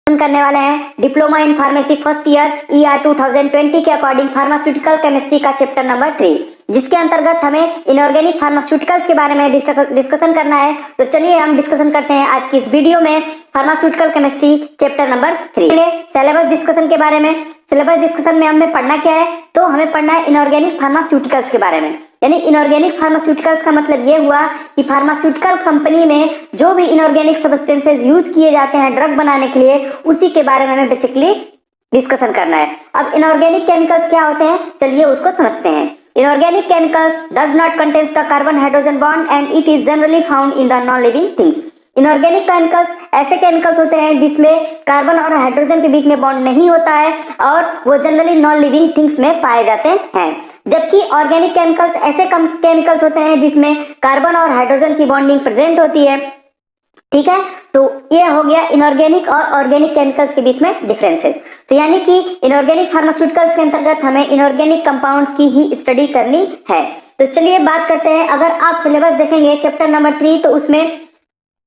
करने वाले हैं diploma in pharmacy first year ER 2020 के अकॉर्डिंग फार्मास्यूटिकल केमिस्ट्री का चैप्टर नंबर 3, जिसके अंतर्गत हमें इनऑर्गेनिक फार्मास्यूटिकल्स के बारे में डिस्कशन करना है। तो चलिए हम डिस्कशन करते हैं आज की इस वीडियो में pharmaceutical chemistry chapter number 3। Syllabus discussion के बारे में, सिलेबस डिस्कशन में हमें पढ़ना क्या है, तो हमें पढ़ना है इनऑर्गेनिक फार्मास्यूटिकल्स के बारे में। यानी इनऑर्गेनिक फार्मास्यूटिकल्स का मतलब ये हुआ कि फार्मास्यूटिकल कंपनी में जो भी इनऑर्गेनिक सब्सटेंसेस यूज किए जाते हैं ड्रग बनाने के लिए, उसी के बारे में हमें बेसिकली डिस्कशन करना है। अब इनऑर्गेनिक केमिकल्स क्या होते हैं, चलिए उसको समझते हैं। Inorganic chemicals does not contains the carbon hydrogen bond and it is generally found in the non living things. Inorganic chemicals ऐसे केमिकल्स होते हैं जिसमें कार्बन और हाइड्रोजन के बीच में बॉन्ड नहीं होता है और वो जनरली नॉन लिविंग थिंग्स में पाए जाते हैं। जबकि ऑर्गेनिक केमिकल्स ऐसे केमिकल्स होते हैं जिसमें कार्बन और हाइड्रोजन की बॉन्डिंग प्रेजेंट होती है। ठीक है, तो ये हो गया इनऑर्गेनिक और ऑर्गेनिक केमिकल्स के बीच में डिफरेंसेस। तो यानी कि इनऑर्गेनिक फार्मास्यूटिकल्स के अंतर्गत हमें इनऑर्गेनिक कंपाउंड्स की ही स्टडी करनी है। तो चलिए बात करते हैं। अगर आप सिलेबस देखेंगे चैप्टर नंबर 3, तो उसमें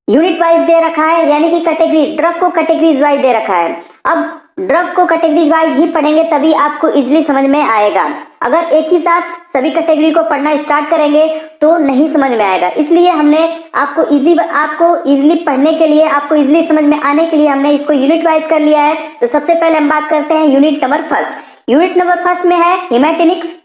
यूनिट वाइज दे रखा है, यानी कि कैटेगरी, ड्रग को कैटेगरीज वाइज दे रखा है। अब ड्रग को कैटेगरीज वाइज ही पढ़ेंगे तभी आपको इजीली समझ में आएगा। अगर एक ही साथ सभी कैटेगरी को पढ़ना स्टार्ट करेंगे तो नहीं समझ में आएगा। इसलिए हमने आपको इजीली पढ़ने के लिए, आपको इजीली समझ में आने के लिए हमने इसको यूनिट वाइज कर लिया है। तो सबसे पहले हम बात करते हैं unit number first. Unit number first में है हिमेटेनिक्स,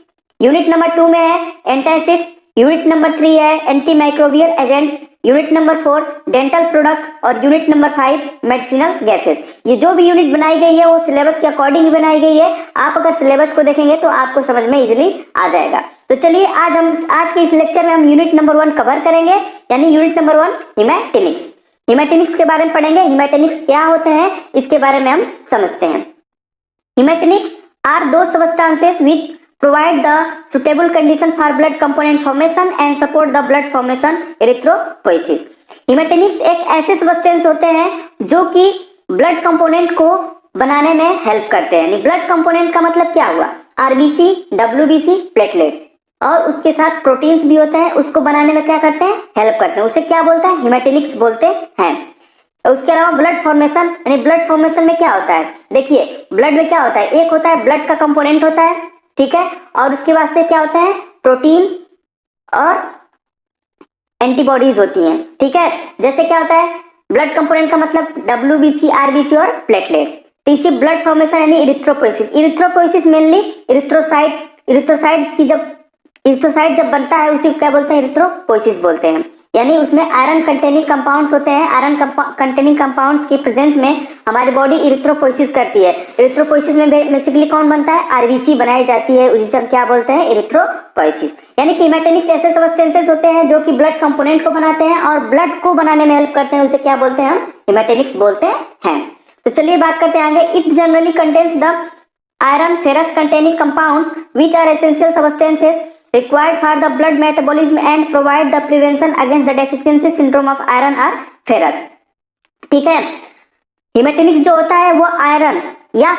यूनिट नंबर 2 में है एंटासिड्स, यूनिट नंबर 3 है anti microbial agents, unit number 4 dental products और यूनिट नंबर 5 मेडिसिनल गैसेस। ये जो भी यूनिट बनाई गई है वो सिलेबस के अकॉर्डिंग बनाई गई है। आप अगर सिलेबस को देखेंगे तो आपको समझ में इजीली आ जाएगा। तो चलिए आज के इस लेक्चर में हम यूनिट नंबर 1 कवर करेंगे, यानी यूनिट नंबर 1 हिमेटेनिक्स। हिमेटेनिक्स के बारे में पढ़ेंगे। हिमेटेनिक्स क्या होते हैं इसके बारे में हम समझते हैं। हिमेटेनिक्स आर दो substances which provide the suitable condition for blood component formation and support the blood formation erythropoiesis। हिमेटेनिक्स एक ऐसे सब्सटेंस होते हैं जो कि ब्लड कंपोनेंट को बनाने में हेल्प करते हैं। ब्लड कंपोनेंट का मतलब क्या हुआ, आरबीसी, डब्ल्यूबीसी, प्लेटलेट्स और उसके साथ प्रोटीन्स भी होते हैं, उसको बनाने में क्या करते हैं, हेल्प करते हैं। उसे क्या बोलते हैं, हिमेटेनिक्स बोलते हैं। उसके अलावा ब्लड फॉर्मेशन, यानी ब्लड फॉर्मेशन में क्या होता है, देखिए ब्लड में क्या होता है, एक होता है ब्लड का कंपोनेंट होता है, ठीक है, और उसके बाद से क्या होता है, प्रोटीन और एंटीबॉडीज होती हैं। ठीक है, जैसे क्या होता है ब्लड कंपोनेंट का मतलब डब्ल्यूबीसी, आरबीसी और प्लेटलेट्स। तो इसी ब्लड फॉर्मेशन यानी इरिथ्रोपोइसिस। इरिथ्रोपोइसिस मेनली इरिथ्रोसाइट जब बनता है उसी को क्या बोलते हैं, इरिथ्रोपोइसिस बोलते हैं। यानी उसमें आयरन कंटेनिंग कंपाउंड्स होते हैं। आयरन कंटेनिंग कंपाउंड्स की प्रेजेंस में हमारी बॉडी इरिथ्रोपोइसिस करती है। इरिथ्रोपोइसिस में बेसिकली कौन बनता है, आरबीसी बनाई जाती है, उसे हम क्या बोलते हैं, इरिथ्रोपोइसिस। यानी कि हिमेटेनिक्स ऐसे सब्सटेंसेस होते हैं जो कि ब्लड कंपोनेंट को बनाते हैं और ब्लड को बनाने में हेल्प करते हैं, उसे क्या बोलते हैं, हम हिमेटेनिक्स बोलते हैं। तो चलिए बात करते हैं आगे। It generally contains the iron ferrous containing compounds which are essential substances required for the blood metabolism and provide the prevention against the deficiency syndrome of iron or ferrous। ठीक है, हिमेटेनिक्स जो होता है वो आयरन या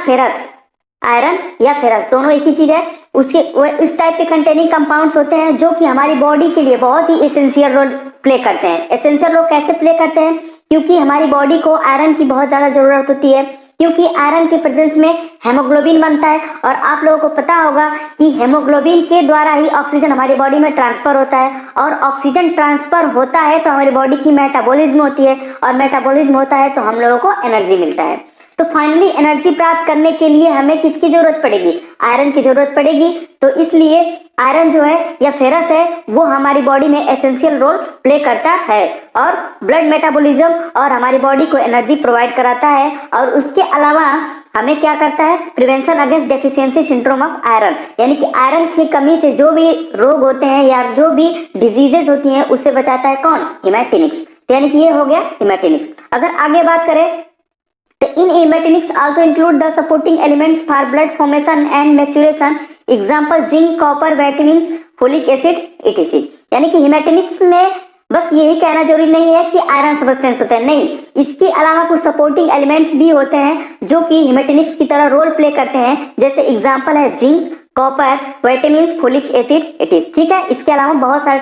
फेरस दोनों एक ही चीज है। उसके इस टाइप के कंटेनिंग कंपाउंड्स होते हैं जो कि हमारी बॉडी के लिए बहुत ही एसेंशियल रोल प्ले करते हैं। एसेंशियल रोल कैसे प्ले करते हैं, क्योंकि हमारी बॉडी को आयरन की बहुत ज्यादा जरूरत होती है, क्योंकि आयरन के प्रेजेंस में हेमोग्लोबिन बनता है और आप लोगों को पता होगा कि हेमोग्लोबिन के द्वारा ही ऑक्सीजन हमारी बॉडी में ट्रांसफर होता है और ऑक्सीजन ट्रांसफर होता है तो हमारी बॉडी की मेटाबॉलिज्म होती है और मेटाबॉलिज्म होता है तो हम लोगों को एनर्जी मिलता है। तो फाइनली एनर्जी प्राप्त करने के लिए हमें किसकी जरूरत पड़ेगी, आयरन की जरूरत पड़ेगी। तो इसलिए आयरन जो है या फेरस है वो हमारी बॉडी में एसेंशियल रोल प्ले करता है और ब्लड मेटाबॉलिज्म और हमारी बॉडी को एनर्जी प्रोवाइड कराता है। और उसके अलावा हमें क्या करता है, prevention against deficiency syndrome of iron, यानी कि आयरन की कमी से जो भी रोग होते हैं या जो भी डिजीजेस होती हैं उससे बचाता है कौन, हिमेटेनिक्स। यानी कि ये हो गया हिमेटेनिक्स। अगर आगे बात करें तो in hematinics also include the supporting elements for blood formation and maturation, example zinc, copper, vitamins, folic acid etc। यानी कि हिमेटेनिक्स में बस यही कहना जरूरी नहीं है कि आयरन सब्सटेंस होते हैं, नहीं, इसके अलावा कुछ सपोर्टिंग एलिमेंट्स भी होते हैं जो कि हिमेटेनिक्स की तरह रोल प्ले करते हैं। जैसे एग्जांपल है zinc, copper, vitamins, folic acid it. ठीक है, इसके अलावा बहुत सारे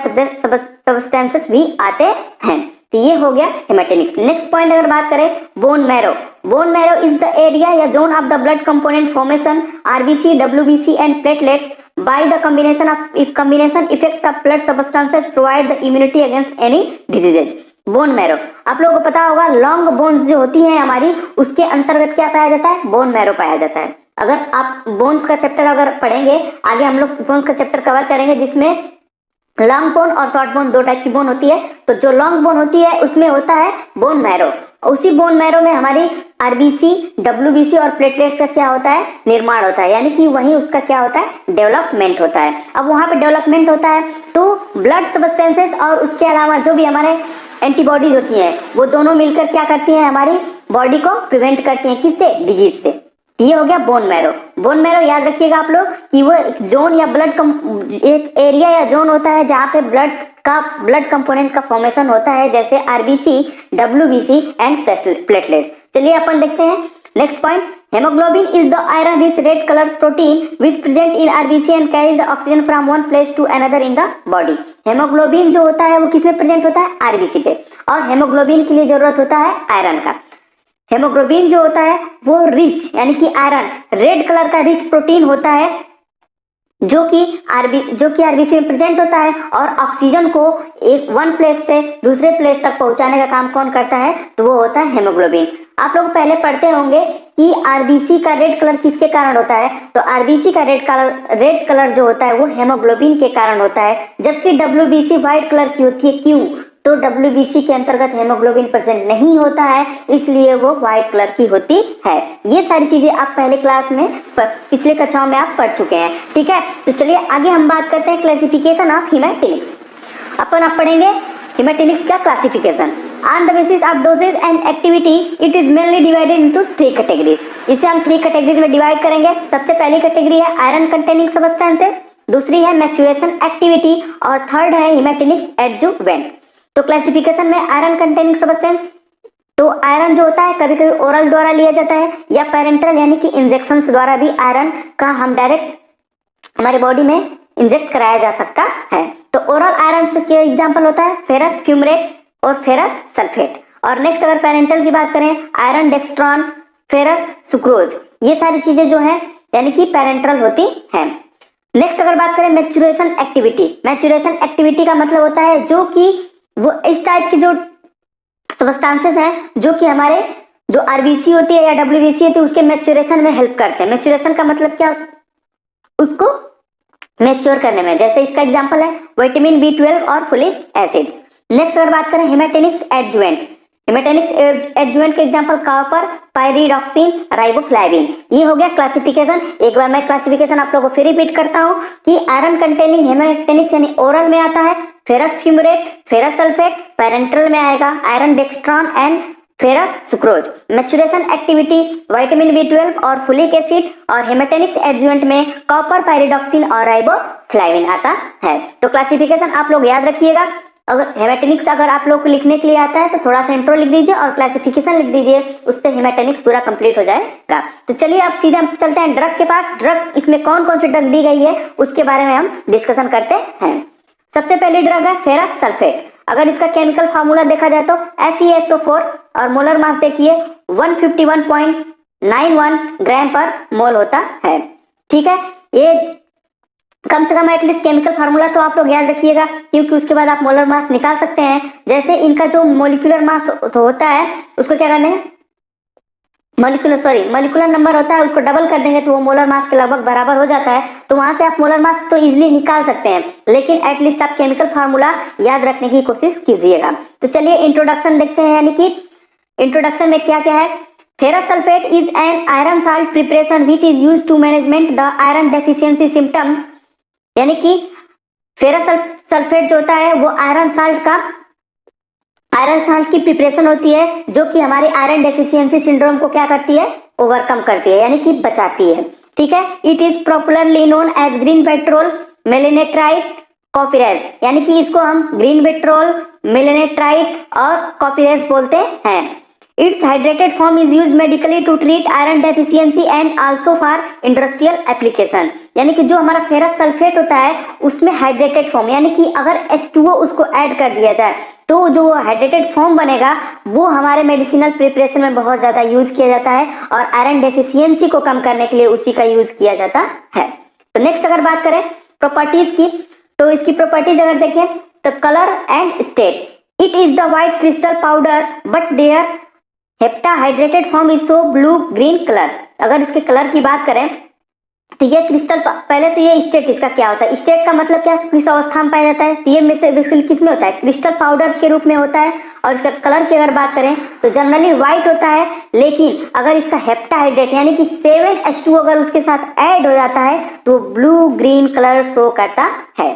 सब्सटेंसेस भी आते हैं। तो ये हो गया हेमेटेनिक्स। नेक्स्ट पॉइंट अगर बात करें bone marrow, bone marrow is the area या zone of the blood component formation RBC, WBC and platelets by the combination effects of blood substances provide the immunity against any diseases. Bone marrow, आप लोगों को पता होगा long bones जो होती हैं हमारी, उसके अंतर्गत क्या पाया जाता है? बोन मैरो पाया जाता है। अगर आप बोन्स का चैप्टर अगर पढ़ेंगे, आगे हम लोग बोन्स का चैप्टर कवर करेंगे जिसमें लॉन्ग बोन और शॉर्ट बोन दो टाइप की बोन होती है। तो जो लॉन्ग बोन होती है उसमें होता है बोन मैरो, उसी बोन मैरो में हमारी आरबीसी, डब्ल्यूबीसी और प्लेटलेट्स का क्या होता है? निर्माण होता है, यानी कि वहीं उसका क्या होता है? डेवलपमेंट होता है। अब वहां पे डेवलपमेंट होता है तो ब्लड सबस्टेंसेस और उसके अलावा जो भी हमारे एंटीबॉडीज होती हैं वो दोनों मिलकर क्या करती हैं? हमारी बॉडी को प्रिवेंट करती हैं, किससे? डिजीज से। ये हो गया बोन मैरो। बोन मैरो याद रखिएगा आप लोग कि वो एक जोन या एक एरिया या जोन होता है जहाँ पे ब्लड कंपोनेंट का फॉर्मेशन होता है, जैसे आरबीसी, डब्ल्यूबीसी एंड प्लेटलेट्स। चलिए अपन देखते हैं next point. Haemoglobin is the iron rich red colour protein which present in RBC and carry the oxygen from one place to another in the body. Haemoglobin जो होता है वो किसमें present होता है? आरबीसी पे। और हेमोग्लोबिन के लिए जरूरत होता है आयरन का। हेमोग्लोबिन जो होता है वो रिच यानी कि आयरन रेड कलर का रिच प्रोटीन होता है जो कि आरबीसी में प्रेजेंट होता है और ऑक्सीजन को एक वन प्लेस से दूसरे प्लेस तक पहुंचाने का काम कौन करता है? तो वो होता है हेमोग्लोबिन। आप लोग पहले पढ़ते होंगे कि आरबीसी का रेड कलर किसके कारण होता है? तो आरबीसी का रेड कलर जो होता है वो हेमोग्लोबिन के कारण होता है, जबकि डब्ल्यूबीसी व्हाइट कलर की होती है। क्यों? तो डब्ल्यूबीसी के अंतर्गत हेमोग्लोबिन प्रेजेंट नहीं होता है, इसलिए वो व्हाइट कलर की होती है। ये सारी चीजें आप पहले क्लास में पिछले कक्षाओं में आप पढ़ चुके हैं, ठीक है। तो चलिए आगे हम बात करते हैं क्लासिफिकेशन ऑफ हेमेटोनिक्स। अपन आप पढ़ेंगे हेमेटोनिक्स का classification. On the basis of dosages and activity it is mainly divided into 3 categories. इसे हम 3 कैटेगरीज में डिवाइड करेंगे। सबसे पहली कैटेगरी है आयरन कंटेनिंग सब्सटेंसेस, दूसरी है मैच्योरेशन एक्टिविटी और थर्ड है हेमेटोनिक्स एडजुवेंट। तो क्लासिफिकेशन में आयरन कंटेनिंग सब्सटेंस, तो आयरन जो होता है कभी कभी ओरल द्वारा लिया जाता है या पेरेंटल यानी कि इंजेक्शन द्वारा भी आयरन का हम डायरेक्ट हमारे बॉडी में इंजेक्ट कराया जा सकता है। तो ओरल आयरन के एग्जांपल होता है फेरस फ्यूमरेट और फेरस सल्फेट। और नेक्स्ट अगर पेरेंटल की बात करें, आयरन डेक्स्ट्रॉन, फेरस सुक्रोज, ये सारी चीजें जो है यानी कि पेरेंटल होती हैं। नेक्स्ट अगर बात करें मैच्योरेशन एक्टिविटी, मैच्योरेशन एक्टिविटी का मतलब होता है जो कि वो इस टाइप की जो सब्सटेंसेस हैं जो कि हमारे जो आरबीसी होती है या डब्ल्यूबीसी होती है उसके मैच्योरेशन में हेल्प करते हैं। मैच्योरेशन का मतलब क्या? उसको मैच्योर करने में। जैसे इसका एग्जांपल है विटामिन B12 और फोलिक एसिड्स। नेक्स्ट अगर बात करें हेमेटोनिक्स एडजुवेंट, हेमेटोनिक्स एडजुवेंट के एग्जांपल कॉपर, पायरिडॉक्सिन, राइबोफ्लाविन। ये हो गया क्लासिफिकेशन। एक बार मैं क्लासिफिकेशन आप लोगों को फिर रिपीट करता हूं कि आयरन कंटेनिंग हेमेटोनिक्स यानी ओरल में आता है ferrous fumarate, ferrous sulphate, parental में आएगा iron dextran and ferrous sucrose. Maturation activity vitamin B12 और फोलिक एसिड और हेमेटोनिक्स एडजुवेंट में कॉपर, पायरिडॉक्सिन और राइबोफ्लाविन आता है। तो क्लासिफिकेशन आप लोग याद रखिएगा। अगर हेमेटोनिक्स अगर आप लोग को लिखने के लिए आता है तो थोड़ा सा इंट्रो लिख दीजिए और क्लासिफिकेशन लिख दीजिए, उससे हेमेटोनिक्स पूरा कंप्लीट हो जाएगा। तो चलिए आप सीधा चलते हैं ड्रग के पास। ड्रग इसमें कौन कौन सी ड्रग दी गई है उसके बारे में हम डिस्कशन करते हैं। सबसे पहली ड्रग है फेरस सल्फेट। अगर इसका केमिकल फार्मूला देखा जाए तो FeSO4 और मोलर मास देखिए 151.91 ग्राम पर मोल होता है, ठीक है। ये कम से कम एटलीस्ट केमिकल फार्मूला तो आप लोग याद रखिएगा, क्योंकि उसके बाद आप मोलर मास निकाल सकते हैं। जैसे इनका जो मोलिकुलर मास होता है उसको क्या करते हैं, मोलिकुलर नंबर होता है, उसको डबल कर देंगे तो वो मोलर मास के लगभग बराबर हो जाता है। तो वहां से आप मोलर मास तो इजीली निकाल सकते हैं, लेकिन एटलीस्ट आप केमिकल फार्मूला याद रखने की कोशिश कीजिएगा। तो चलिए इंट्रोडक्शन देखते हैं, यानी कि इंट्रोडक्शन में क्या क्या है। Ferrous sulphate is an iron salt preparation which is used to management the iron deficiency symptoms. यानी कि फेरस सल्फेट जो होता है वो आयरन साल्ट की प्रिपरेशन होती है जो कि हमारी आयरन डेफिशिएंसी सिंड्रोम को क्या करती है, ओवरकम करती है, यानी कि बचाती है, ठीक है। It is popularly known as green petrol melanterite copperas, यानी कि इसको हम ग्रीन पेट्रोल, मेलेनेट्राइट और कॉपीरेज बोलते हैं। Its hydrated form is used medically to treat iron deficiency and also for industrial application. यानी कि जो हमारा फेरस सल्फेट होता है उसमें हाइड्रेटेड फॉर्म, यानी कि अगर H2O उसको ऐड कर दिया जाए तो जो हाइड्रेटेड फॉर्म बनेगा वो हमारे मेडिसिनल प्रिपरेशन में बहुत ज़्यादा यूज किया जाता है और आयरन डेफिशिएंसी को कम करने के लिए उसी का यूज किया जाता है। तो नेक्स्ट अगर बात करें प्रॉपर्टीज की, तो इसकी प्रॉपर्टीज अगर देखें तो colour and state, it is the white crystal powder but their heptahydrated form is so blue green colour. अगर इसके कलर की बात करें तो ये क्रिस्टल, पहले तो ये स्टेट इसका क्या होता है, स्टेट का मतलब क्या, किस अवस्था में पाया जाता है, तो ये में से किस में होता है, क्रिस्टल पाउडर्स के रूप में होता है। और इसका कलर की अगर बात करें तो जनरली व्हाइट होता है, लेकिन अगर इसका हेप्टाहाइड्रेट यानी कि 7H2 अगर उसके साथ ऐड हो जाता है तो ब्लू ग्रीन कलर शो करता है।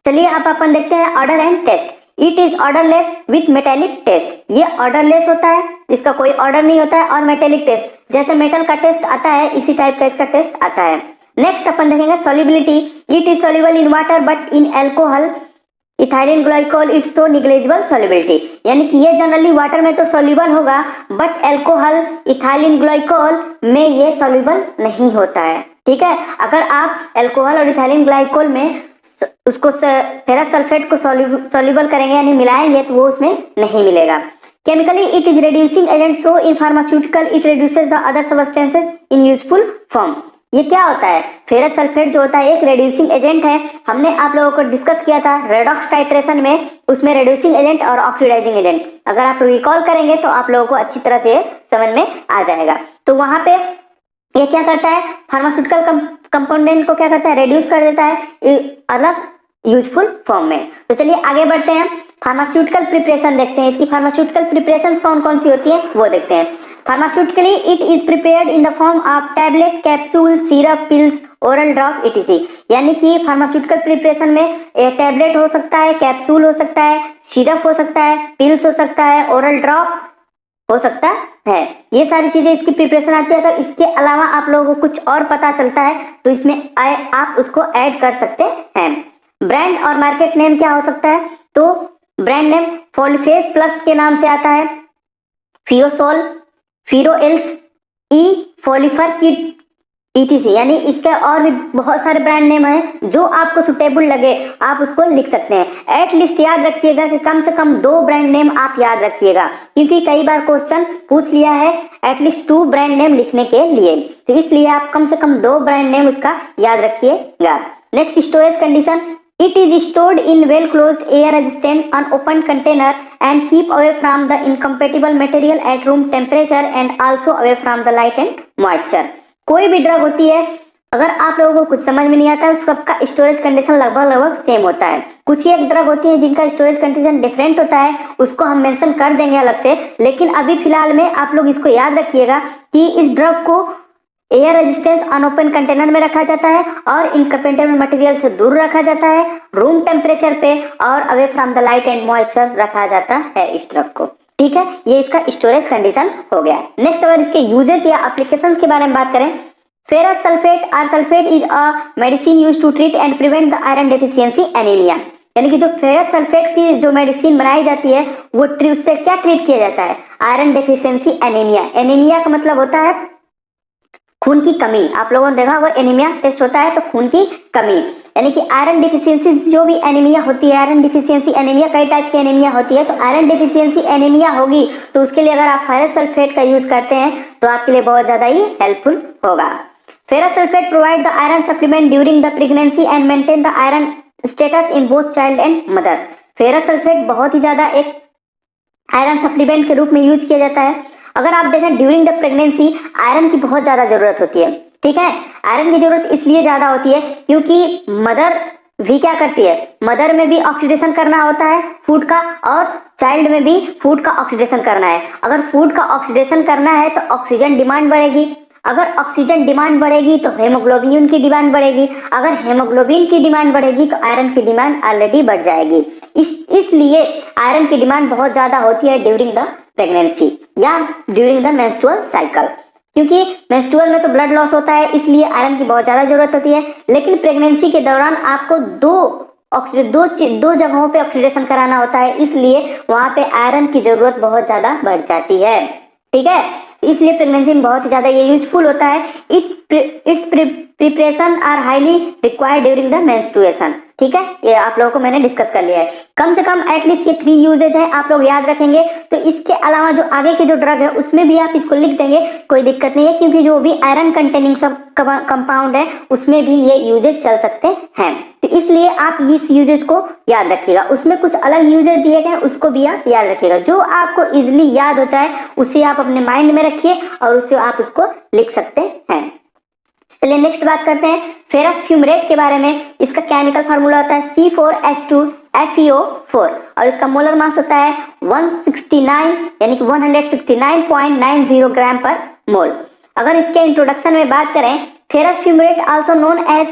चलिए अब अपन देखते हैं odour and taste. It is odourless with metallic taste, ये ऑर्डरलेस होता है, इसका कोई ऑर्डर नहीं होता है, और मेटेलिक टेस्ट जैसे मेटल का टेस्ट आता है इसी टाइप का इसका टेस्ट आता है। नेक्स्ट अपन देखेंगे solubility, it is soluble in water but in alcohol ethylene glycol it's so negligible solubility, यानी कि ये जनरली वाटर में तो सॉल्युबल होगा बट अल्कोहल इथाइलिन ग्लाइकोल में ये सॉल्युबल नहीं होता है। ठीक है, अगर आप अल्कोहल और इथाइलिन ग्लाइकोल में उसको फेरस सल्फेट को सॉल्युबल करेंगे यानी मिलाएंगे तो वो उसमें नहीं मिलेगा। Chemically it is reducing agent, so in pharmaceutical it reduces the other substances in useful form. ये क्या होता है, फेरस सल्फेट जो होता है एक रिड्यूसिंग एजेंट है, हमने आप लोगों को डिस्कस किया था रेडॉक्स टाइट्रेशन में, उसमें रिड्यूसिंग एजेंट और ऑक्सीडाइजिंग एजेंट अगर आप रिकॉल करेंगे तो आप लोगों को अच्छी तरह से समझ में आ जाएगा। तो वहां पे ये क्या करता है, फार्मास्यूटिकल कंपोनेंट को क्या करता है, रिड्यूस कर देता है अलग यूजफुल फॉर्म में। तो चलिए आगे बढ़ते हैं, फार्मास्यूटिकल प्रिपरेशन देखते हैं। इसकी फार्मास्यूटिकल प्रिपरेशंस कौन कौन सी होती है वो देखते हैं। Pharmaceutically it is prepared in the form of tablet, capsule, syrup, pills, oral drop etc, यानी कि फार्मास्यूटिकल प्रिपरेशन में टैबलेट हो सकता है, कैप्सूल हो सकता है, सिरप हो सकता है, पिल्स हो सकता है, ओरल ड्रॉप हो सकता है, ये सारी चीजें इसकी प्रिपरेशन आती है। अगर इसके अलावा आप लोगों को कुछ और पता चलता है तो इसमें आप उसको ऐड कर सकते हैं। ब्रांड और मार्केट नेम क्या हो सकता है, तो ब्रांड नेम फोलिफेस प्लस के नाम से आता है, फियोसोल, फिरोएल्थ, ई फोलिफर किट etc, यानी इसके और भी बहुत सारे ब्रांड नेम हैं, जो आपको सुटेबल लगे आप उसको लिख सकते हैं। एटलीस्ट याद रखिएगा कि कम से कम 2 ब्रांड नेम आप याद रखिएगा, क्योंकि कई बार क्वेश्चन पूछ लिया है एटलीस्ट 2 ब्रांड नेम लिखने के लिए, तो इसलिए आप कम से कम 2 ब्रांड नेम उसका याद रखिएगा। Next storage condition, it is stored in well closed air resistant unopened container and keep away from the incompatible material at room temperature and also away from the light and moisture। कोई भी drug होती है अगर आप लोगों को कुछ समझ में नहीं आता है उसका स्टोरेज कंडीशन लगभग सेम होता है। कुछ ही एक ड्रग होती है जिनका स्टोरेज कंडीशन डिफरेंट होता है, उसको हम मेंशन कर देंगे अलग से, लेकिन अभी फिलहाल में आप लोग इसको याद रखिएगा कि इस ड्रग को एयर रेजिस्टेंस अनओपन कंटेनर में रखा जाता है और इनकम्पेटिबल मटेरियल से दूर रखा जाता है, रूम टेम्परेचर पे और away from the light and moisture रखा जाता है इस ड्रग को। ठीक है, ये इसका स्टोरेज कंडीशन हो गया। नेक्स्ट अगर इसके यूजेज या एप्लीकेशंस के बारे में बात करें, फेरस सल्फेट और sulphate is a medicine use to treat and prevent the iron deficiency anaemia, यानी कि जो फेरस सल्फेट की जो मेडिसिन बनाई जाती है वो उससे क्या ट्रीट किया जाता है, आयरन डेफिशिएंसी एनीमिया। एनीमिया का मतलब होता है खून की कमी, आप लोगों ने देखा वो एनीमिया टेस्ट होता है तो खून की कमी, यानी कि आयरन डिफिशियंसी जो भी एनीमिया होती है, आयरन डिफिशियंसी एनीमिया कई टाइप की एनीमिया होती है, तो आयरन डिफिशियंसी एनीमिया होगी तो उसके लिए अगर आप फेरस सल्फेट का यूज करते हैं तो आपके लिए बहुत ज्यादा ही हेल्पफुल होगा। Ferrous sulphate provide the iron supplement during the pregnancy and maintain the iron status in both child and mother. Ferrous sulphate बहुत ही ज्यादा एक आयरन सप्लीमेंट के रूप में यूज किया जाता है। अगर आप देखें ड्यूरिंग द प्रेगनेंसी आयरन की बहुत ज्यादा जरूरत होती है। ठीक है, आयरन की जरूरत इसलिए ज्यादा होती है क्योंकि मदर भी क्या करती है, मदर में भी ऑक्सीडेशन करना होता है फूड का और चाइल्ड में भी फूड का ऑक्सीडेशन करना है। अगर फूड का ऑक्सीडेशन करना है तो ऑक्सीजन डिमांड बढ़ेगी, अगर ऑक्सीजन डिमांड बढ़ेगी तो हेमोग्लोबिन की डिमांड बढ़ेगी, अगर हेमोग्लोबिन की डिमांड बढ़ेगी तो आयरन की डिमांड ऑलरेडी बढ़ जाएगी। इसलिए आयरन की डिमांड बहुत ज्यादा होती है ड्यूरिंग द प्रेगनेंसी या ड्यूरिंग द मेंस्ट्रुअल साइकिल, क्योंकि मेंस्ट्रुअल में तो ब्लड लॉस होता है इसलिए आयरन की बहुत ज्यादा जरूरत होती है। लेकिन प्रेगनेंसी के दौरान आपको 2 दो जगहों पे ऑक्सीडेशन कराना होता है, इसलिए वहां पे आयरन की जरूरत बहुत ज्यादा बढ़ जाती है। ठीक है, इसलिए प्रेगनेंसी में बहुत ज्यादा ये यूजफुल होता है। Its preparation are highly required during the menstruation. ठीक है, ये आप लोगों को मैंने डिस्कस कर लिया है। कम से कम एटलीस्ट ये 3 यूजेज है, आप लोग याद रखेंगे। तो इसके अलावा जो आगे के जो ड्रग है उसमें भी आप इसको लिख देंगे, कोई दिक्कत नहीं है, क्योंकि जो भी आयरन कंटेनिंग सब कंपाउंड है उसमें भी ये यूजेज चल सकते हैं। तो इसलिए आप इस यूजेज को याद रखिएगा। उसमें कुछ अलग यूजेज दिए गए, उसको भी आप याद रखिएगा। जो आपको इजिली याद हो जाए उसे आप अपने माइंड में रखिए और उससे आप उसको लिख सकते हैं। चलिए नेक्स्ट बात करते हैं फेरस फ्यूमरेट के बारे में। इसका केमिकल फार्मूला होता है C4H2FeO4 और इसका मोलर मास होता है 169 यानी कि 169.90 ग्राम पर मोल। अगर इसके इंट्रोडक्शन में बात करें, ferrous fumarate also known as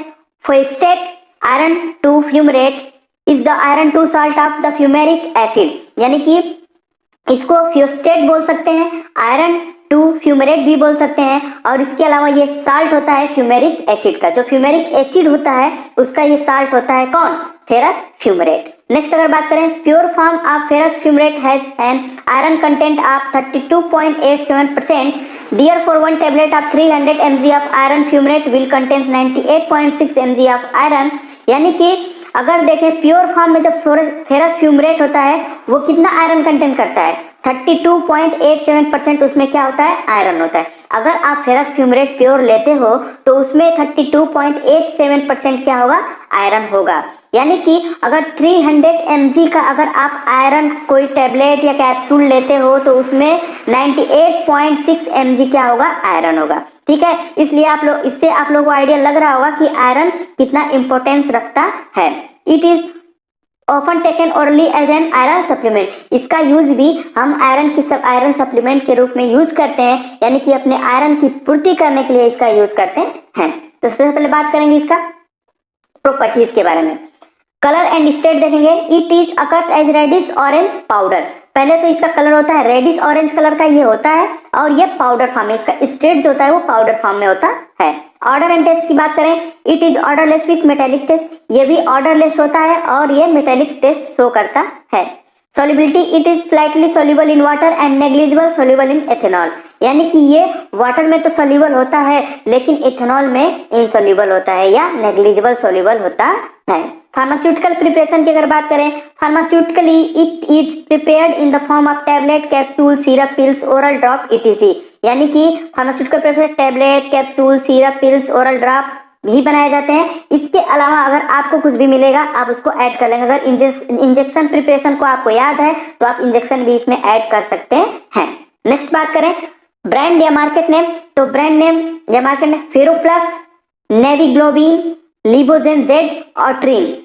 phosphate iron 2 fumarate is the iron 2 salt of the fumaric acid, यानी कि इसको फ्यूस्टेट बोल सकते हैं, आयरन 2 फ्यूमेरेट भी बोल सकते हैं। और इसके अलावा ये साल्ट होता है फ्यूमेरिक एसिड का। जो फ्यूमेरिक एसिड होता है उसका ये साल्ट होता है कौन? Ferrous fumarate. नेक्स्ट अगर बात करें, pure form of ferrous fumarate has an iron content of 32.87%। Therefore, one tablet of 300 mg of iron fumarate will contain 98.6 mg of iron। यानी कि अगर देखें प्योर फॉर्म में जब फेरस फ्यूमरेट होता है वो कितना आयरन कंटेंट करता है? 32.87% उसमें क्या होता है? आयरन होता है। अगर आप फेरस फ्यूमरेट प्योर लेते हो तो उसमें 32.87% क्या होगा? आयरन होगा। यानी कि अगर 300 mg का अगर आप आयरन कोई टेबलेट या कैप्सूल लेते हो तो उसमें 98.6 mg क्या होगा? आयरन होगा। ठीक है, इसलिए इससे आप लोगों को आइडिया लग रहा होगा कि आयरन कितना इंपॉर्टेंस रखता है। It is often taken orally as an iron supplement. इसका यूज भी हम आयरन सप्लीमेंट के रूप में यूज करते हैं, यानी कि अपने आयरन की पूर्ति करने के लिए इसका यूज करते हैं। तो सबसे पहले बात करेंगे इसका प्रॉपर्टीज के बारे में। कलर एंड स्टेट देखेंगे। It is occurs as reddish orange powder. पहले तो इसका कलर होता है रेडिश ऑरेंज कलर का ये होता है और ये पाउडर फॉर्म में, इसका स्टेट जो होता है वो पाउडर फॉर्म में होता है। ऑर्डर एंड टेस्ट की बात करें, it is odourless with metallic taste. ये भी ऑर्डरलेस होता है और ये मेटेलिक टेस्ट शो करता है। Solubility, it is slightly soluble in water and negligible soluble in ethanol. यानी कि ये वाटर में तो सॉल्युबल होता है लेकिन एथेनॉल में इनसॉल्युबल होता है या नेग्लिजिबल सॉल्युबल होता है। फार्मास्यूटिकल प्रिपरेशन की अगर बात करें, pharmaceutically it is prepared in the form of tablet, capsule, syrup, pills, oral drop etc। यानी कि pharmaceutical preparation tablet, capsule, syrup, pills, oral drop भी बनाए जाते हैं। इसके अलावा अगर आपको कुछ भी मिलेगा आप उसको ऐड कर लेंगे। अगर इंजेक्शन प्रिपरेशन को आपको याद है तो आप इंजेक्शन भी इसमें ऐड कर सकते हैं। नेक्स्ट बात करें ब्रांड या मार्केट नेम, तो ब्रांड नेम या मार्केट नेम फेरोप्लस, नेविग्लोबिन, लिबोजेन जेड और ट्रीन,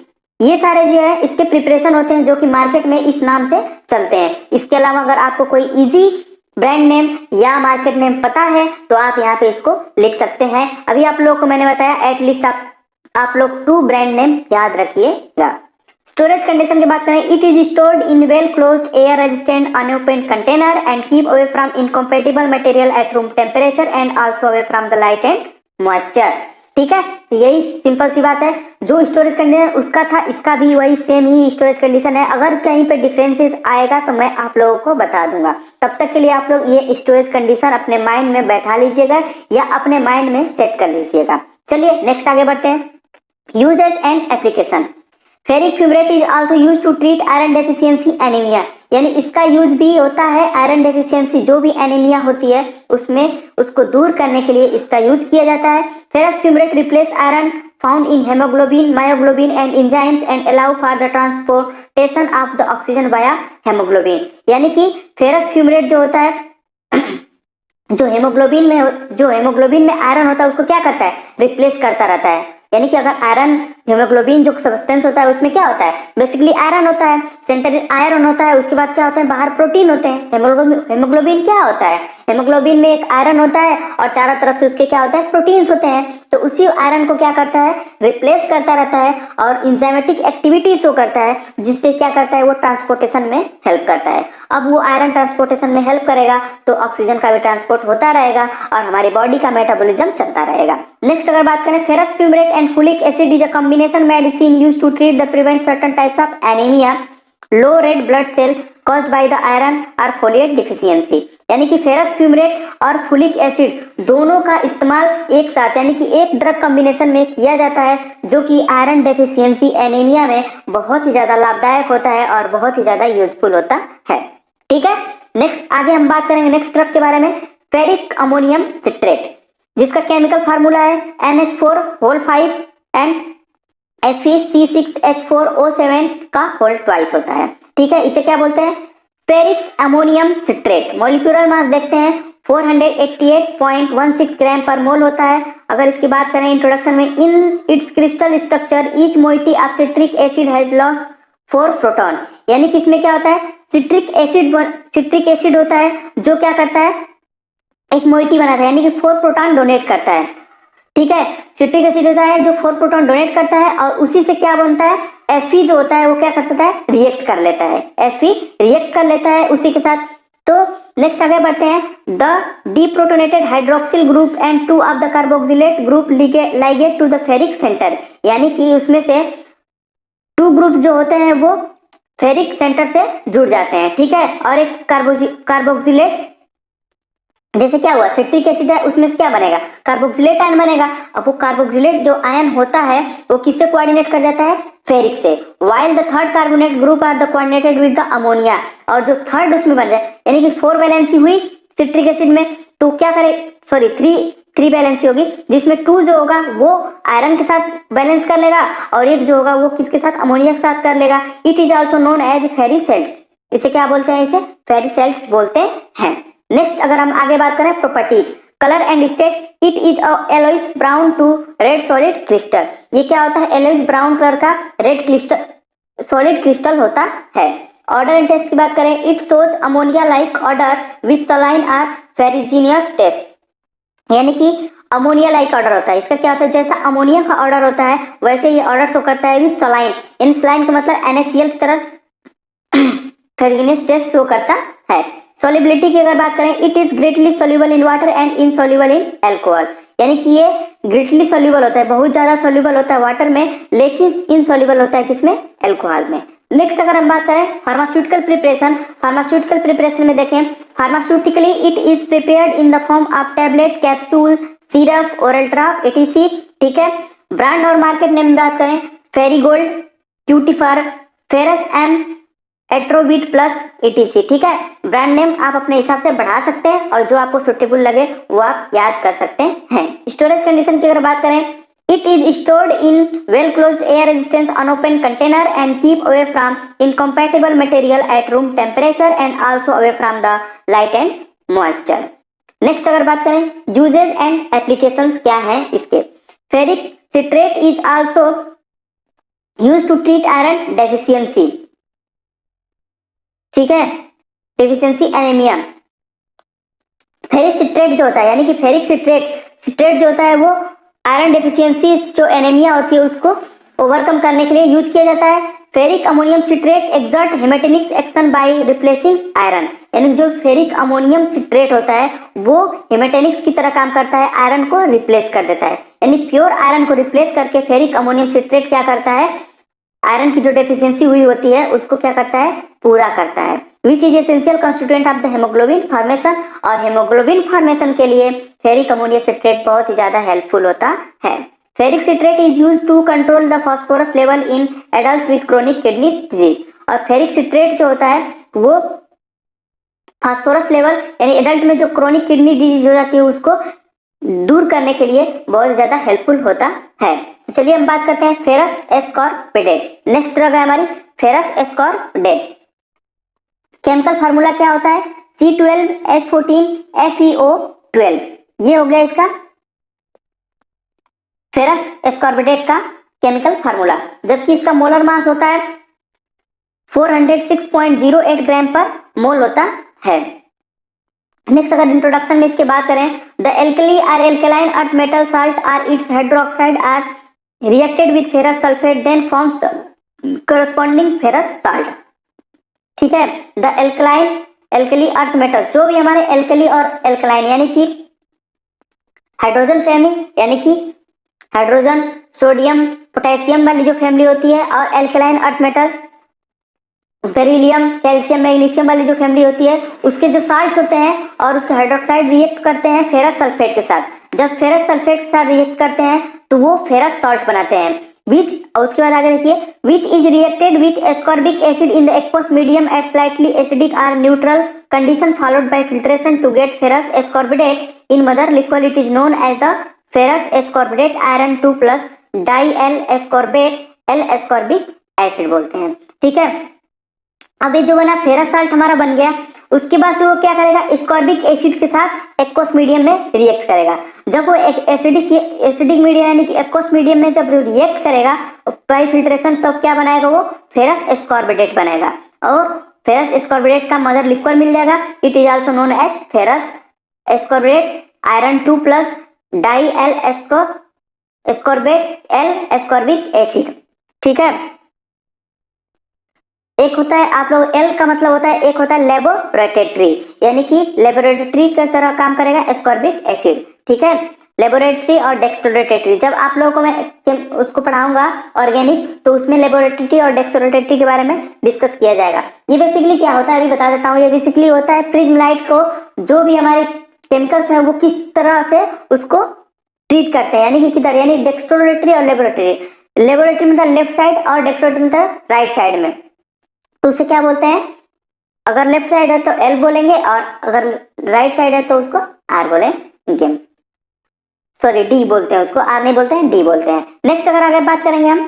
ये सारे जो है इसके प्रिपरेशन होते हैं जो कि मार्केट में इस नाम से चलते हैं। इसके अलावा अगर आपको कोई इजी ब्रांड नेम या मार्केट नेम पता है तो आप यहाँ पे इसको लिख सकते हैं। अभी आप लोगों को मैंने बताया एटलीस्ट आप लोग 2 ब्रांड नेम याद रखिएगा। स्टोरेज कंडीशन की बात करें, it is stored in well closed air resistant unopened container and keep away from incompatible material at room temperature and also away from the light and moisture. ठीक है, तो यही simple सी बात है। जो स्टोरेज कंडीशन उसका था इसका भी वही सेम ही स्टोरेज कंडीशन है। अगर कहीं पे डिफरेंसेस आएगा तो मैं आप लोगों को बता दूंगा। तब तक के लिए आप लोग ये स्टोरेज कंडीशन अपने माइंड में बैठा लीजिएगा या अपने माइंड में सेट कर लीजिएगा। चलिए नेक्स्ट आगे बढ़ते हैं। Usages and application. Ferric fumarate is also use to treat iron deficiency anaemia. यानी इसका यूज भी होता है आयरन डेफिशिएंसी, जो भी एनीमिया होती है उसमें उसको दूर करने के लिए इसका यूज किया जाता है। Ferrous fumarate replace iron found in haemoglobin, myoglobin and enzymes and allow for the transportation of the oxygen via haemoglobin. यानी कि फेरस फ्यूमरेट जो होता है जो हेमोग्लोबिन में आयरन होता है उसको क्या करता है? रिप्लेस करता रहता है। यानी कि अगर आयरन हेमोग्लोबिन जो सब्सटेंस होता है उसमें क्या होता है? बेसिकली आयरन होता है, सेंटर आयरन होता है, उसके बाद क्या होता है? बाहर प्रोटीन होते हैं। हेमोग्लोबिन क्या होता है? हेमोग्लोबिन में एक आयरन होता है और चारों तरफ से उसके क्या होता है? प्रोटीन्स होते हैं। तो उसी आयरन को क्या करता है? रिप्लेस करता रहता है और इंजाइमेटिक एक्टिविटी शो करता है, जिससे क्या करता है? वो ट्रांसपोर्टेशन में हेल्प करता है। अब वो आयरन ट्रांसपोर्टेशन में हेल्प करेगा तो ऑक्सीजन का भी ट्रांसपोर्ट होता रहेगा और हमारी बॉडी का मेटाबॉलिज्म चलता रहेगा। नेक्स्ट अगर बात करें ferrous fumarate and folic acid is a combination combination medicine used to treat the prevent certain types of anemia, low red blood cell caused by the iron or folate deficiency। यानी कि ferrous fumarate और folic acid दोनों का इस्तेमाल एक साथ यानी कि एक ड्रग कॉम्बिनेशन में किया जाता है, जो कि आयरन डेफिशिएंसी एनीमिया में बहुत ही ज्यादा लाभदायक होता है और बहुत ही ज्यादा यूजफुल होता है। ठीक है, नेक्स्ट आगे हम बात करेंगे नेक्स्ट ड्रग के बारे में, फेरिक अमोनियम सिट्रेट, जिसका केमिकल फार्मूला है NH4 एंड FeC6H4O7 का होल ट्वाइस होता है। ठीक है, इसे क्या बोलते हैं? Ferric ammonium citrate. Molecular mass देखते हैं 488.16 ग्राम पर मोल होता है। अगर इसकी बात करें इंट्रोडक्शन में, in its crystal structure each moiety of citric acid has lost 4 proton. यानी कि इसमें क्या होता है, सिट्रिक एसिड होता है जो क्या करता है, एक मोइटी बनाता है, यानी कि 4 प्रोटॉन डोनेट करता है। ठीक है, सिट्रिक एसिड होता है जो 4 प्रोटॉन डोनेट करता है और उसी से क्या बनता है, Fe जो होता है वो क्या कर सकता है, रिएक्ट कर लेता है, Fe रिएक्ट कर लेता है उसी के साथ। तो नेक्स्ट आगे बढ़ते हैं, the deprotonated hydroxyl group and 2 of the carboxylate group ligate to the ferric centre. यानी कि उसमें से 2 ग्रुप जो होते हैं वो फेरिक सेंटर से जुड़ जाते हैं। ठीक है, और एक कार्बोक्सिलेट, जैसे क्या हुआ, सिट्रिक एसिड है उसमें से क्या बनेगा, कार्बोक्सिलेट आयन बनेगा। अब वो कार्बोक्सिलेट जो आयन होता है वो किससे कोऑर्डिनेट कर जाता है, फेरिक से। While the third carbonate group are the coordinated with the ammonia, और जो थर्ड उसमें बन जाए, यानी कि 4 वैलेंसी हुई सिट्रिक एसिड में, तो क्या करे, सॉरी 3 वैलेंसी होगी, जिसमें 2 जो होगा वो आयरन के साथ बैलेंस कर लेगा और एक जो होगा वो किसके साथ, अमोनिया के साथ कर लेगा। It is also known as ferric salt. इसे क्या बोलते हैं, इसे फेरिसेल्ट बोलते हैं। नेक्स्ट अगर हम आगे बात करें properties, colour and state, it is yellowish brown to red solid crystal. ये क्या होता है, येलोइश ब्राउन कलर का रेड क्रिस्टल, सॉलिड क्रिस्टल होता है। ऑर्डर एंड टेस्ट की बात करें, it shows ammonia like odour with saline और फेरिजीनियस टेस्ट। यानी कि अमोनिया लाइक ऑर्डर होता है, इसका क्या होता है, जैसा अमोनिया का ऑर्डर होता है वैसे ये ऑर्डर शो करता है विथ सलाइन। इन सलाइन का मतलब NaCl की तरह फेरिजीनियस टेस्ट शो करता है। सॉल्युबिलिटी की अगर बात करें, it is greatly soluble in water and insoluble in alcohol. यानी कि ये ग्रेटली सॉल्युबल होता है, बहुत ज्यादा सॉल्युबल होता है वाटर में, लेकिन इनसॉल्युबल होता है किसमें, अल्कोहल में। नेक्स्ट अगर हम बात करें फार्मास्यूटिकल प्रिपरेशन, फार्मास्यूटिकल प्रिपरेशन में देखें, pharmaceutically it is prepared in the form of tablet, capsule, syrup, oral drop, etc। ठीक है, ब्रांड और मार्केट नेम में बात करें, फेरीगोल्ड, क्यूटीफर, फेरस एम, एट्रोबिट प्लस, etc। ठीक है, ब्रांड नेम आप अपने हिसाब से बढ़ा सकते हैं और जो आपको सुटेबल लगे वो आप याद कर सकते हैं। स्टोरेज कंडीशन की अगर बात करें, it is stored in well closed air resistance unopen container and keep away from incompatible material at room temperature and also away from the light and moisture. Next अगर बात करें यूजेज एंड एप्लीकेशंस क्या हैं इसके, ferric citrate is also used to treat iron deficiency. ठीक है, deficiency anaemia. Ferric citrate जो होता है, यानी कि फेरिक सिट्रेट जो होता है वो आयरन डेफिशिएंसी जो एनीमिया होती है उसको ओवरकम करने के लिए यूज किया जाता है। Ferric ammonium citrate exert haematinic action by replacing iron. यानी जो फेरिक अमोनियम सिट्रेट होता है वो हेमेटोनिक्स की तरह काम करता है, आयरन को रिप्लेस कर देता है। यानी प्योर आयरन को रिप्लेस करके फेरिक अमोनियम सिट्रेट क्या करता है, आयरन की जो डेफिशिएंसी हुई होती है उसको क्या करता है, पूरा करता है। Which is essential constituent of the haemoglobin formation, और हेमोग्लोबिन फॉर्मेशन के लिए फेरिक अमोनियम सिट्रेट बहुत ही ज्यादा हेल्पफुल होता है। Ferric citrate is used to control the phosphorus level in adults with chronic kidney disease. और फेरिक सिट्रेट जो होता है वो फास्फोरस लेवल यानी एडल्ट में जो क्रोनिक किडनी डिजीज हो जाती है उसको दूर करने के लिए बहुत ज्यादा हेल्पफुल होता है। तो चलिए हम बात करते हैं फेरस एस्कॉर्बिडेट। नेक्स्ट ड्रग है हमारी फेरस एस्कॉर्बिडेट। केमिकल फार्मूला क्या होता है, C12H14FeO12। ये हो गया इसका फेरस एस्कॉर्बिडेट का केमिकल फार्मूला, जबकि इसका मोलर मास होता है 406.08 ग्राम पर मोल होता है। नेक्स्ट अगर इंट्रोडक्शन में इसके बात करें, the alkali or alkaline earth metal salt or its hydroxide are reacted with ferrous sulphate then forms the corresponding ferrous salt. ठीक है, द एल्कली अर्थ मेटल, जो भी हमारे एल्कली और एल्कलाइन यानी कि हाइड्रोजन फैमिली यानी कि हाइड्रोजन, सोडियम, पोटेशियम वाली जो फैमिली होती है, और alkaline earth metal, beryllium, calcium, magnesium वाली जो फैमिली होती है, उसके जो साल्ट्स होते हैं और उसके हाइड्रोक्साइड रिएक्ट करते हैं फेरस सल्फेट के साथ। जब फेरस सल्फेट के साथ रिएक्ट करते हैं तो वो फेरस सॉल्ट बनाते हैं। और उसके बाद आगे देखिए, which is reacted with ascorbic acid in the aqueous medium at slightly acidic or neutral condition followed by filtration to get ferrous ascorbidate in mother liquid. It is known as the ferrous ascorbidate iron 2 plus di L ascorbate, L ascorbic acid बोलते हैं। ठीक है, अब ये जो बना ferrous salt हमारा बन गया, उसके बाद से वो क्या करेगा, एस्कॉर्बिक एसिड के साथ एक्वस मीडियम में रिएक्ट करेगा। जब वो एसिडिक मीडियम यानी कि एक्वस मीडियम में जब रिएक्ट करेगा बाय फिल्ट्रेशन, तो क्या बनाएगा, वो फेरस एस्कॉर्बिडेट बनाएगा। और फेरस एस्कॉर्बिडेट का मदर लिक्विड मिल जाएगा। It is also known as ferrous ascorbidate iron 2 plus di L ascorbate, L ascorbic acid. ठीक है, एक होता है, आप लोग एल का मतलब होता है, एक होता है लेबोरेटरी, यानी कि लेबोरेटरी की तरह काम करेगा एस्कॉर्बिक एसिड। ठीक है, लेबोरेटरी और डेक्स्ट्रोरेटरी, जब आप लोगों को मैं उसको पढ़ाऊंगा ऑर्गेनिक, तो उसमें लेबोरेटरी और डेक्स्ट्रोरेटरी के बारे में डिस्कस किया जाएगा। ये बेसिकली क्या होता है अभी बता देता हूँ। ये बेसिकली होता है प्रिज्म लाइट को जो भी हमारे केमिकल्स है वो किस तरह से उसको ट्रीट करते हैं, यानी कि किधर, यानी डेक्स्ट्रोरेटरी और लेबोरेटरी। लेबोरेटरी मतलब लेफ्ट साइड और डेक्स्ट्रोरेटरी मतलब राइट साइड में, तो उसे क्या बोलते हैं, अगर लेफ्ट साइड है तो एल बोलेंगे और अगर राइट साइड है तो उसको आर बोलेंगे, सॉरी डी बोलते हैं उसको, आर नहीं बोलते हैं, डी बोलते हैं। नेक्स्ट अगर आगे बात करेंगे हम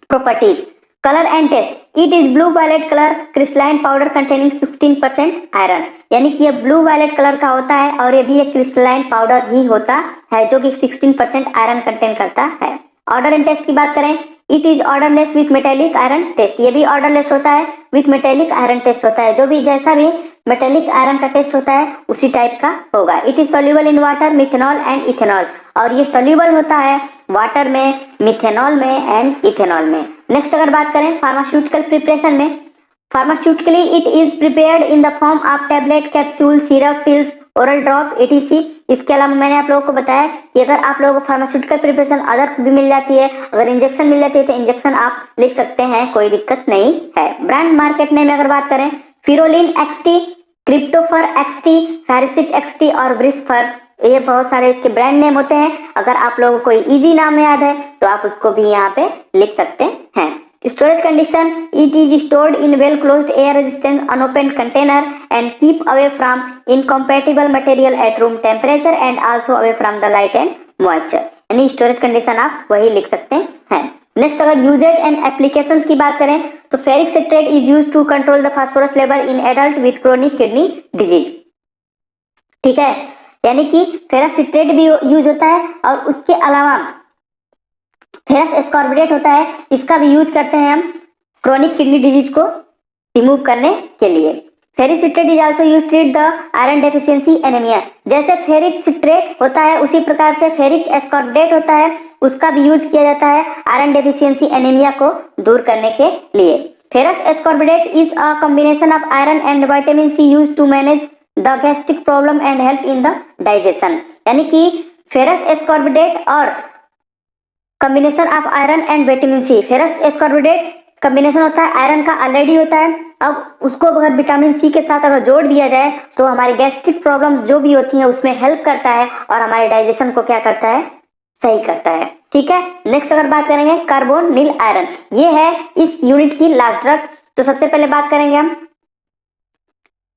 properties, colour and taste. It is blue violet colour crystalline powder containing 16% iron, यानी कि ये ब्लू वायलेट कलर का होता है और ये भी एक क्रिस्टलाइन पाउडर ही होता है जो कि 16% आयरन कंटेन करता है। ऑर्डर एंड टेस्ट की बात करें, it is odourless with metallic iron taste, ये भी ऑर्डरलेस होता है, विथ मेटेलिक आयरन टेस्ट होता है, जो भी जैसा भी मेटेलिक आयरन का टेस्ट होता है उसी टाइप का होगा। It is soluble in water, methanol and ethanol, और ये सोल्यूबल होता है वाटर में, मिथेनॉल में एंड इथेनॉल में। नेक्स्ट अगर बात करें फार्मास्यूटिकल प्रिपरेशन में, pharmaceutically it is prepared in the form of tablet, capsule, syrup, pills, oral drop, ETC. इसके अलावा मैंने आप लोगों को बताया कि अगर आप लोगों को फार्मास्यूटिकल प्रिपरेशन अदर भी मिल जाती है, अगर इंजेक्शन मिल जाती है तो इंजेक्शन आप लिख सकते हैं, कोई दिक्कत नहीं है। ब्रांड मार्केट नेम अगर बात करें, फिरोलिन एक्सटी, क्रिप्टोफर एक्सटी, फैरिसिट एक्सटी और ब्रिस्फर, ये बहुत सारे इसके ब्रांड नेम होते हैं। अगर आप लोगों को कोई इजी नाम याद है तो आप उसको भी यहाँ पे लिख सकते हैं। Storage condition, it is stored in well closed air resistant unopened container and keep away from incompatible material at room temperature and also away from the light and moisture, यानी स्टोरेज कंडीशन आप वही लिख सकते हैं। Next अगर usage and applications की बात करें तो ferric citrate is used to control the phosphorus level in adult with chronic kidney disease. ठीक है, यानी कि फेरस सिट्रेट भी यूज होता है और उसके अलावा फेरस एस्कॉर्बिडेट होता है, इसका भी यूज करते हैं हम क्रोनिक किडनी डिजीज को रिमूव करने के लिए। Ferric citrate is also used to treat the iron deficiency anaemia, जैसे फेरिक सिट्रेट होता है उसी प्रकार से फेरिक एस्कॉर्बिडेट होता है, उसका भी यूज किया जाता है आयरन डेफिशिएंसी एनीमिया को दूर करने के लिए। Ferrous ascorbidate is a combination of iron and vitamin C used to manage the gastric problem and help in the digestion, यानी कि फेरस एस्कॉर्बिडेट और combination of iron and vitamin C. Ferrous ascorbidate combination होता है iron का already होता है, अब उसको अगर विटामिन सी के साथ अगर जोड़ दिया जाए तो हमारी गैस्ट्रिक प्रॉब्लम्स जो भी होती हैं उसमें हेल्प करता है और हमारे डाइजेशन को क्या करता है, सही करता है। ठीक है, नेक्स्ट अगर बात करेंगे कार्बोनिल आयरन, ये है इस यूनिट की लास्ट ड्रग। तो सबसे पहले बात करेंगे हम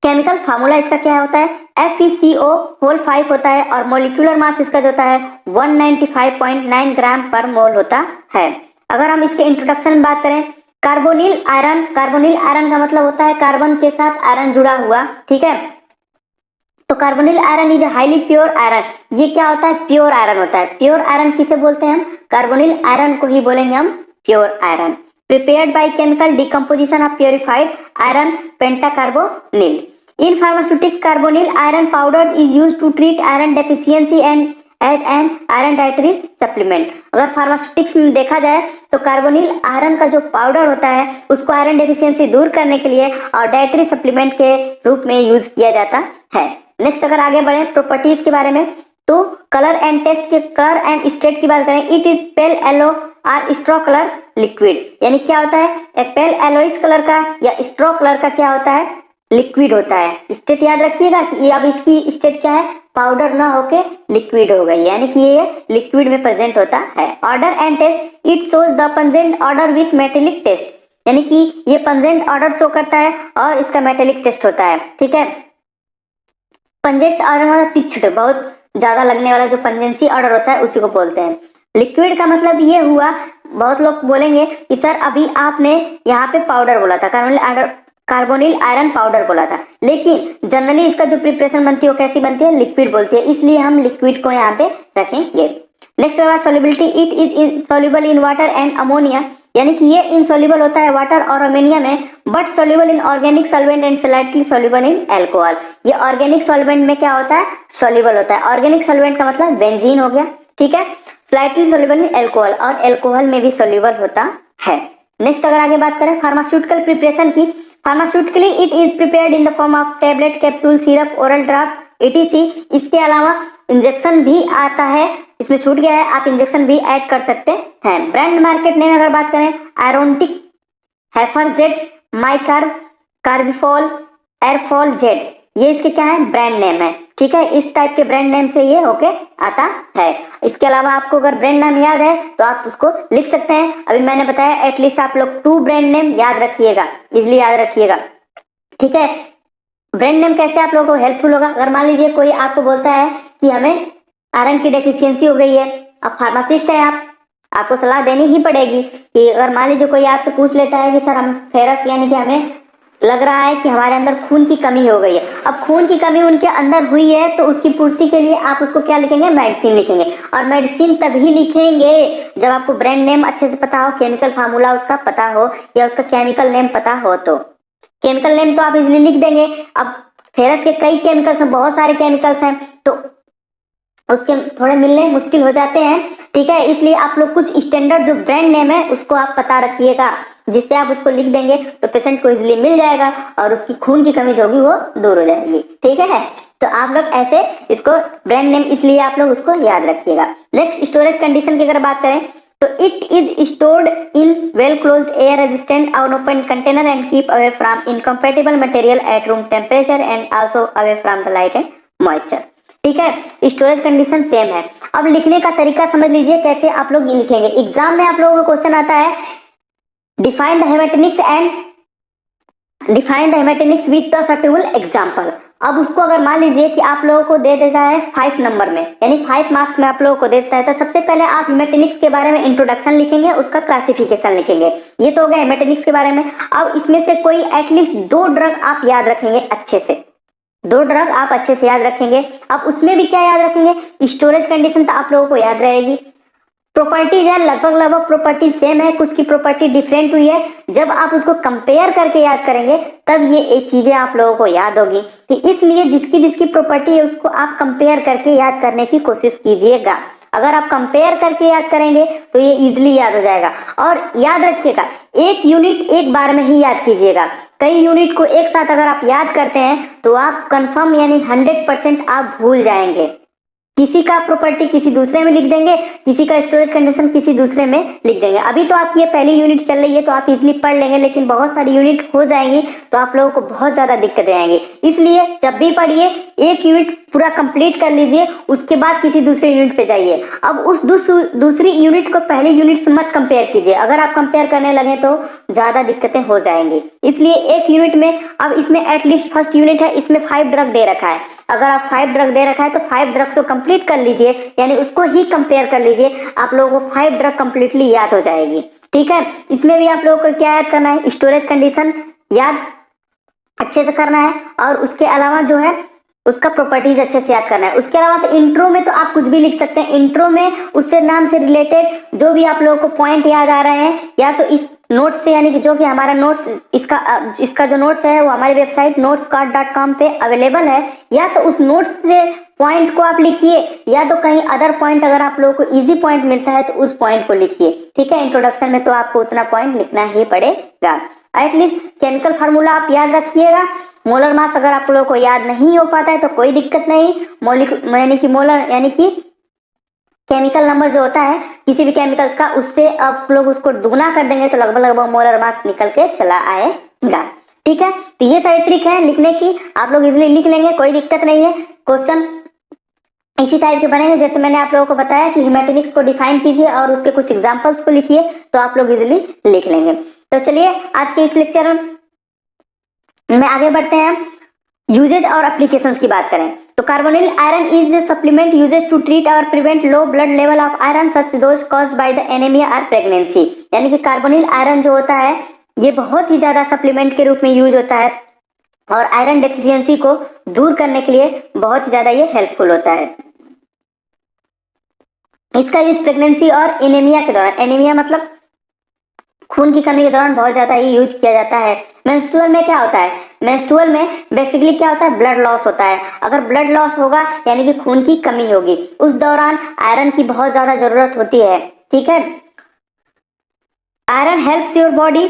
केमिकल फार्मूला, इसका क्या होता है, FeCO5 होता है और मोलिकुलर मास इसका जो होता है 195.9 ग्राम पर मोल होता है। अगर हम इसके इंट्रोडक्शन में बात करें, कार्बोनिल आयरन, कार्बोनिल आयरन का मतलब होता है कार्बन के साथ आयरन जुड़ा हुआ। ठीक है, तो carbonyl iron is highly pure iron, ये क्या होता है, प्योर आयरन होता है। प्योर आयरन किसे बोलते हैं हम, कार्बोनिल आयरन को ही बोलेंगे हम pure iron. Prepared by chemical decomposition of purified iron pentacarbonyl. In pharmaceutics, carbonyl iron powder is used to treat iron deficiency and as an iron dietary supplement। अगर pharmaceutics में देखा जाए तो कार्बोनिल आयरन का जो पाउडर होता है उसको आयरन डेफिशिएंसी दूर करने के लिए और डाइटरी सप्लीमेंट के रूप में यूज किया जाता है। नेक्स्ट अगर आगे बढ़े प्रॉपर्टीज के बारे में, तो कलर एंड टेस्ट के कलर एंड स्टेट की बात करें, इट इज पेल येलो और स्ट्रॉ कलर लिक्विड, यानी क्या होता है, पेल येलोइश कलर का या स्ट्रॉ कलर का क्या होता है, लिक्विड होता है। स्टेट याद रखिएगा कि ये अब इसकी स्टेट क्या है, पाउडर ना होके लिक्विड हो गई, यानी कि ये लिक्विड में प्रेजेंट होता है। Odour and taste, it shows the pungent odour with metallic taste, यानी कि ये पंजेंट ऑर्डर शो करता है और इसका मेटेलिक टेस्ट होता है। ठीक है, पंजेंट ऑर्डर मतलब तीक्ष्ण, बहुत ज्यादा लगने वाला जो पंजेंसी ऑर्डर होता है उसी को बोलते हैं। लिक्विड का मतलब ये हुआ, बहुत लोग बोलेंगे कि सर अभी आपने यहाँ पे पाउडर बोला था, कार्बोनिल आयरन पाउडर बोला था, लेकिन जनरली इसका जो प्रिपरेशन बनती है वो कैसी बनती है, लिक्विड बोलती है, इसलिए हम लिक्विड को यहाँ पे रखेंगे। नेक्स्ट होगा solubility, it is insoluble in water and ammonia, यानी कि ये इनसॉल्युबल होता है वाटर और अमोनिया में, but soluble in organic solvent and slightly soluble in alcohol. ये ऑर्गेनिक सॉल्वेंट में क्या होता है, सॉल्युबल होता है। ऑर्गेनिक सॉल्वेंट का मतलब बेंजीन हो गया, ठीक है, स्लाइटली सॉल्युबल इन अल्कोहल, और अल्कोहल में भी सॉल्युबल होता है। नेक्स्ट अगर आगे बात करें फार्मास्यूटिकल प्रिपरेशन की, pharmaceutically it is prepared in the form of tablet, capsule, syrup, oral drop, etc। इसके अलावा इंजेक्शन भी आता है, इसमें छूट गया है, आप इंजेक्शन भी ऐड कर सकते हैं। ब्रांड मार्केट नेम अगर बात करें, एरोंटिक, हेफरजेट, माइकार, कार्बिफॉल, एयरफॉल जेड, ये इसके क्या है, ब्रांड नेम है। ठीक है, इस टाइप के ब्रांड नेम से ये होके आता है। इसके अलावा आपको अगर ब्रांड नाम याद है तो आप उसको लिख सकते हैं। अभी मैंने बताया एटलीस्ट आप लोग 2 ब्रांड नेम याद रखिएगा, इजिली याद रखिएगा। ठीक है, ब्रांड नेम कैसे आप लोगों को हेल्पफुल होगा, अगर मान लीजिए कोई आपको बोलता है कि हमें आयरन की डेफिशिएंसी हो गई है, अब फार्मासिस्ट है आप, आपको सलाह देनी ही पड़ेगी कि अगर मान लीजिए कोई आपसे पूछ लेता है कि सर हम फेरस, यानी कि हमें लग रहा है कि हमारे अंदर खून की कमी हो गई है, अब खून की कमी उनके अंदर हुई है तो उसकी पूर्ति के लिए आप उसको क्या लिखेंगे, मेडिसिन लिखेंगे। और मेडिसिन तभी लिखेंगे जब आपको ब्रांड नेम अच्छे से पता हो, केमिकल फार्मूला उसका पता हो या उसका केमिकल नेम पता हो। तो केमिकल नेम तो आप इजिली लिख देंगे। अब फेरस के कई केमिकल्स हैं, बहुत सारे केमिकल्स हैं, तो उसके थोड़े मिलने मुश्किल हो जाते हैं। ठीक है, इसलिए आप लोग कुछ स्टैंडर्ड जो ब्रांड नेम है उसको आप पता रखिएगा, जिससे आप उसको लिख देंगे तो पेशेंट को इजिली मिल जाएगा और उसकी खून की कमी जो होगी वो दूर हो जाएगी। ठीक है, तो आप लोग ऐसे इसको ब्रांड नेम इसलिए आप लोग उसको याद रखिएगा। नेक्स्ट स्टोरेज कंडीशन की अगर बात करें तो it is stored in well closed air resistant अनओपन container and keep away from incompatible material at room temperature and also away from the light and moisture. ठीक है, स्टोरेज कंडीशन सेम है। अब लिखने का तरीका समझ लीजिए कैसे आप लोग लिखेंगे। एग्जाम में आप लोगों को क्वेश्चन आता है, define the haematinics with the suitable example. अब उसको अगर मान लीजिए कि आप लोगों को दे देता है 5 नंबर में, यानी 5 मार्क्स में आप लोगों को देता है, तो सबसे पहले आप हेमेटेनिक्स के बारे में इंट्रोडक्शन लिखेंगे, उसका क्लासिफिकेशन लिखेंगे। ये तो हो गया हेमेटेनिक्स के बारे में। अब इसमें से कोई एटलीस्ट 2 ड्रग आप याद रखेंगे अच्छे से, 2 ड्रग आप अच्छे से याद रखेंगे। अब उसमें भी क्या याद रखेंगे, स्टोरेज कंडीशन तो आप लोगों को याद रहेगी। प्रॉपर्टीज है, लगभग प्रॉपर्टी सेम है, कुछ की प्रॉपर्टी डिफरेंट हुई है। जब आप उसको कंपेयर करके याद करेंगे तब ये एक चीजें आप लोगों को याद होगी। तो इसलिए जिसकी जिसकी प्रॉपर्टी है उसको आप कंपेयर करके याद करने की कोशिश कीजिएगा। अगर आप कंपेयर करके याद करेंगे तो ये इजिली याद हो जाएगा। और याद रखिएगा, एक यूनिट एक बार में ही याद कीजिएगा। कई यूनिट को एक साथ अगर आप याद करते हैं तो आप कंफर्म यानी 100% आप भूल जाएंगे। किसी का प्रॉपर्टी किसी दूसरे में लिख देंगे, किसी का स्टोरेज कंडीशन किसी दूसरे में लिख देंगे। अभी तो आपकी ये पहली यूनिट चल रही है तो आप इजिली पढ़ लेंगे, लेकिन बहुत सारी यूनिट हो जाएंगी तो आप लोगों को बहुत ज्यादा दिक्कतें आएंगी। इसलिए जब भी पढ़िए एक यूनिट पूरा कंप्लीट कर लीजिए, उसके बाद किसी दूसरे यूनिट पे जाइए। अब उस दूसरी यूनिट को पहली यूनिट से मत कंपेयर कीजिए, अगर आप कंपेयर करने लगे तो ज्यादा दिक्कतें हो जाएंगी। इसलिए एक यूनिट में, अब इसमें एटलीस्ट फर्स्ट यूनिट है, इसमें 5 ड्रग दे रखा है। अगर आप 5 ड्रग दे रखा है तो 5 ड्रग को कंप्लीट कर लीजिए, यानी उसको ही कंपेयर कर लीजिए, आप लोगों को 5 ड्रग कंप्लीटली याद हो जाएगी। ठीक है, इसमें भी आप लोगों को क्या याद करना है, स्टोरेज कंडीशन याद अच्छे से करना है, और उसके अलावा जो है उसका प्रॉपर्टीज अच्छे से याद करना है। उसके अलावा तो इंट्रो में तो आप कुछ भी लिख सकते हैं। इंट्रो में उससे नाम से रिलेटेड जो भी आप लोगों को पॉइंट याद आ रहे हैं, या तो इस नोट से, यानी कि जो कि हमारा नोट्स, इसका जो नोट्स है वो हमारी वेबसाइट notescard.com पे अवेलेबल है, या तो उस नोट्स से पॉइंट को आप लिखिए, या तो कहीं अदर पॉइंट अगर आप लोगों को इजी पॉइंट मिलता है तो उस पॉइंट को लिखिए। ठीक है, इंट्रोडक्शन में तो आपको उतना पॉइंट लिखना ही पड़ेगा। एटलीस्ट केमिकल फार्मूला आप याद रखिएगा, मोलर मास अगर आप लोगों को याद नहीं हो पाता है तो कोई दिक्कत नहीं, यानी कि मोलर यानी कि केमिकल नंबर जो होता है किसी भी केमिकल्स का, उससे आप लोग उसको दुगना कर देंगे तो लगभग लगभग मोलर मास निकल के चला आएगा। ठीक है, तो ये सारी ट्रिक है लिखने की, आप लोग इजिली लिख लेंगे, कोई दिक्कत नहीं है। क्वेश्चन इसी टाइप के बनेंगे, जैसे मैंने आप लोगों को बताया कि हेमेटोनिक्स को डिफाइन कीजिए और उसके कुछ एग्जांपल्स को लिखिए, तो आप लोग इजिली लिख लेंगे। तो चलिए आज के इस लेक्चर में आगे बढ़ते हैं, यूजेज और एप्लीकेशंस की बात करें तो carbonyl iron is supplement uses to treat और prevent low blood level of iron such those caused by the anaemia और प्रेगनेंसी। यानी कि कार्बोनिल आयरन जो होता है ये बहुत ही ज्यादा सप्लीमेंट के रूप में यूज होता है और आयरन डेफिशिएंसी को दूर करने के लिए बहुत ही ज्यादा ये हेल्पफुल होता है। इसका यूज प्रेगनेंसी और एनीमिया के दौरान, एनीमिया मतलब खून की कमी के दौरान बहुत ज्यादा ही यूज किया जाता है। मेंस्ट्रुअल में क्या होता है, मेंस्ट्रुअल में बेसिकली क्या होता है, ब्लड लॉस होता है। अगर ब्लड लॉस होगा यानी कि खून की कमी होगी, उस दौरान आयरन की बहुत ज्यादा जरूरत होती है। ठीक है, iron helps your body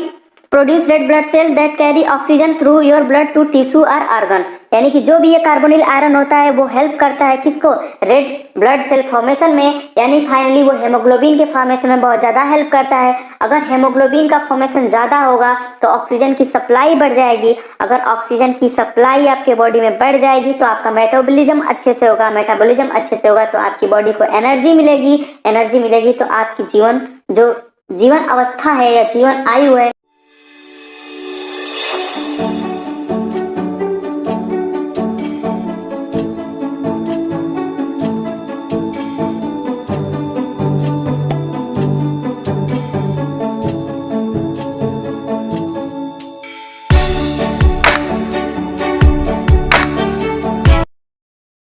produce red blood cell that carry oxygen through your blood to tissue और ऑर्गन। यानी कि जो भी ये कार्बोनिल आयरन होता है वो हेल्प करता है किसको, रेड ब्लड सेल फॉर्मेशन में, यानी फाइनली वो हेमोग्लोबिन के फॉर्मेशन में बहुत ज्यादा हेल्प करता है। अगर हेमोग्लोबिन का फॉर्मेशन ज्यादा होगा तो ऑक्सीजन की सप्लाई बढ़ जाएगी, अगर ऑक्सीजन की सप्लाई आपके बॉडी में बढ़ जाएगी तो आपका मेटाबॉलिज्म अच्छे से होगा, मेटाबॉलिज्म अच्छे से होगा तो आपकी बॉडी को एनर्जी मिलेगी, एनर्जी मिलेगी तो आपकी जीवन अवस्था है या जीवन आयु है